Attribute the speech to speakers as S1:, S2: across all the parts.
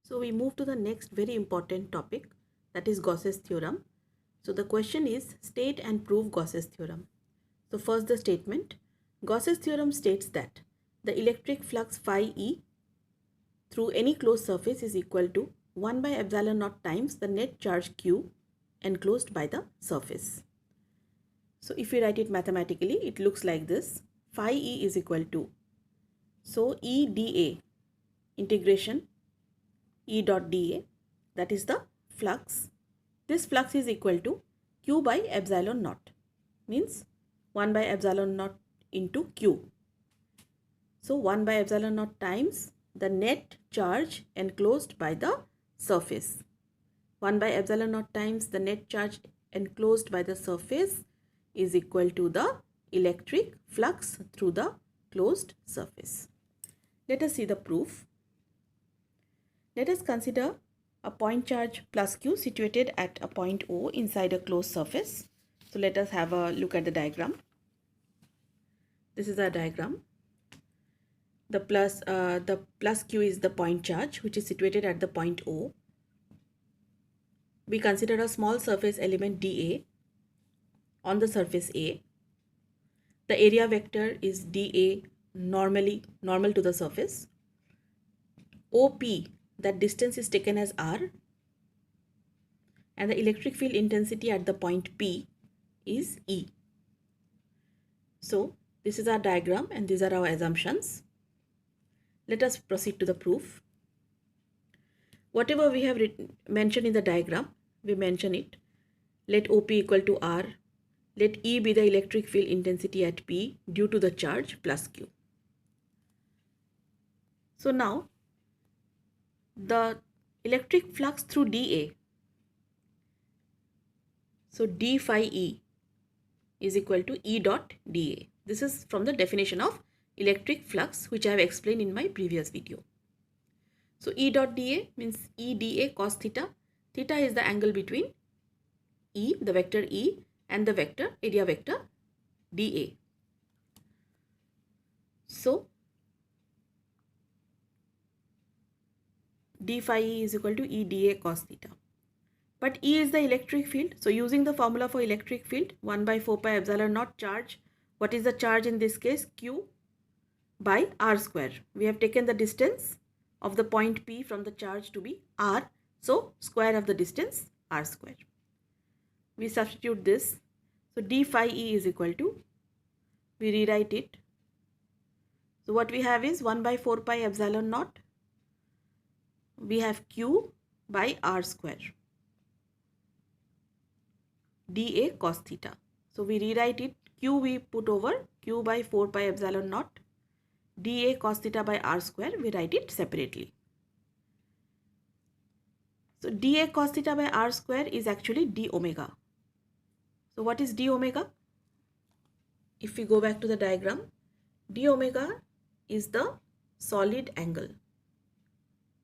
S1: So we move to the next very important topic, that is Gauss's theorem. So the question is, state and prove Gauss's theorem. So first the statement. Gauss's theorem states that the electric flux phi E through any closed surface is equal to 1 by epsilon naught times the net charge Q enclosed by the surface. So if we write it mathematically, it looks like this. Phi E is equal to, so E dA integration E dot dA, that is the flux. This flux is equal to Q by epsilon naught, means 1 by epsilon naught into Q. So 1 by epsilon naught times the net charge enclosed by the surface. 1 by epsilon naught times the net charge enclosed by the surface is equal to the electric flux through the closed surface. Let us see the proof. Let us consider a point charge plus Q situated at a point O inside a closed surface. So let us have a look at the diagram. This is our diagram. The plus Q is the point charge which is situated at the point O. We consider a small surface element dA on the surface A. The area vector is dA normal to the surface. OP, that distance is taken as R, and the electric field intensity at the point P is E. So this is our diagram and these are our assumptions. Let us proceed to the proof. Whatever we have mentioned in the diagram, we mention it. Let OP equal to R. Let E be the electric field intensity at P due to the charge plus Q. So now the electric flux through dA, so d phi E is equal to E dot dA. This is from the definition of electric flux which I have explained in my previous video. So E dot dA means E dA cos theta. Theta is the angle between E, the vector E, and the vector, area vector dA. So d phi E is equal to E dA cos theta. But E is the electric field. So using the formula for electric field, 1 by 4 pi epsilon naught charge. What is the charge in this case? Q by R square. We have taken the distance of the point P from the charge to be R. So square of the distance R square. We substitute this. So d phi E is equal to, we rewrite it. So what we have is 1 by 4 pi epsilon naught. We have Q by R square dA cos theta. So we rewrite it. Q we put over Q by 4 pi epsilon naught. dA cos theta by R square, we write it separately. So dA cos theta by R square is actually d omega. So what is d omega? If we go back to the diagram, d omega is the solid angle.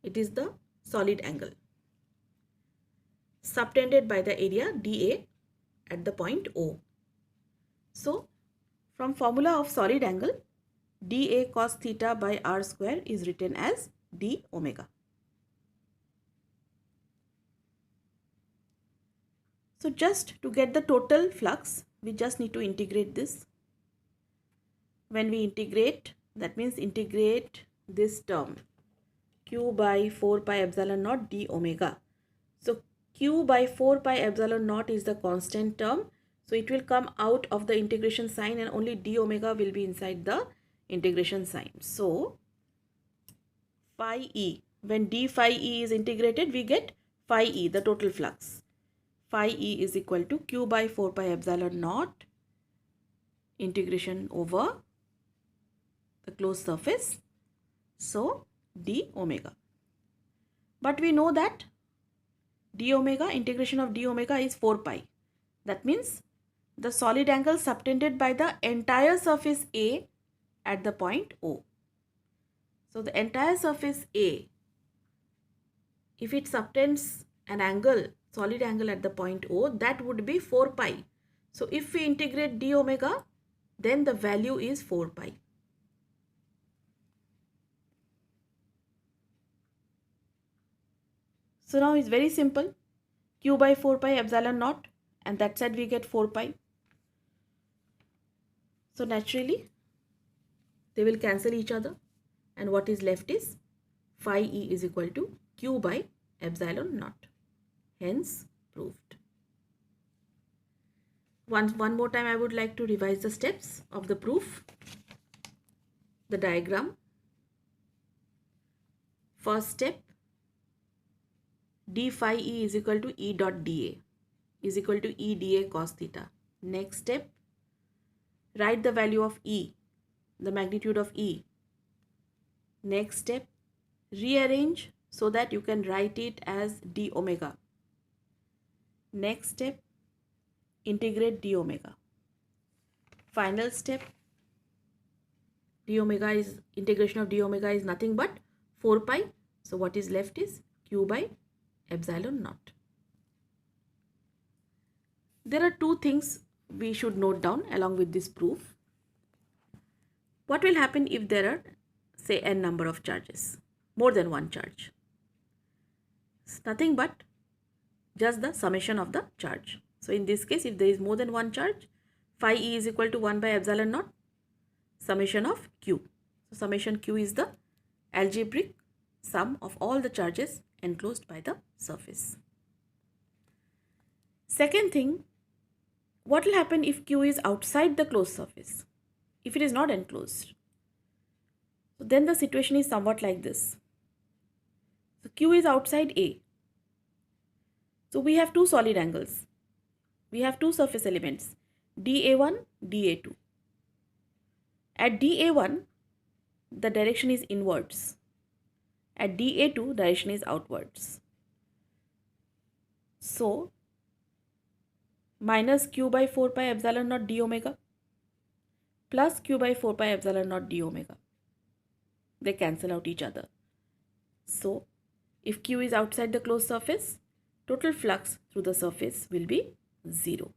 S1: It is the solid angle subtended by the area dA at the point O. So from formula of solid angle, dA cos theta by R square is written as d omega. So just to get the total flux, we just need to integrate this. When we integrate, that means integrate this term, Q by 4 pi epsilon naught d omega. So Q by 4 pi epsilon naught is the constant term. So it will come out of the integration sign and only d omega will be inside the integration sign. So phi E, when d phi E is integrated, we get phi E, the total flux. Phi E is equal to Q by 4 pi epsilon naught integration over the closed surface. So d omega. But we know that d omega, integration of d omega is 4 pi. That means the solid angle subtended by the entire surface A at the point O. So the entire surface A, if it subtends an angle, solid angle at the point O, that would be 4 pi. So if we integrate d omega, then the value is 4 pi. So now it's very simple. Q by 4 pi epsilon naught, and that side we get 4 pi. So naturally they will cancel each other, and what is left is phi e is equal to Q by epsilon naught. Hence proved. One more time I would like to revise the steps of the proof. The diagram. First step, d phi e is equal to E dot dA is equal to E dA cos theta. Next step, write the value of E, the magnitude of E. Next step, rearrange so that you can write it as d omega. Next step, integrate d omega. Final step, d omega is, integration of d omega is nothing but 4 pi. So what is left is Q by epsilon naught. There are two things we should note down along with this proof. What will happen if there are, say, n number of charges, more than one charge? It's nothing but just the summation of the charge. So in this case, if there is more than one charge, phi e is equal to 1 by epsilon naught summation of q. So summation q is the algebraic sum of all the charges enclosed by the surface. Second thing, what will happen if q is outside the closed surface? If it is not enclosed, so then the situation is somewhat like this. So q is outside A. So we have two solid angles. We have two surface elements, dA1, dA2. At dA1, the direction is inwards. At dA2, direction is outwards. So minus q by 4 pi epsilon naught d omega plus q by 4 pi epsilon naught d omega. They cancel out each other. So if q is outside the closed surface, total flux through the surface will be 0.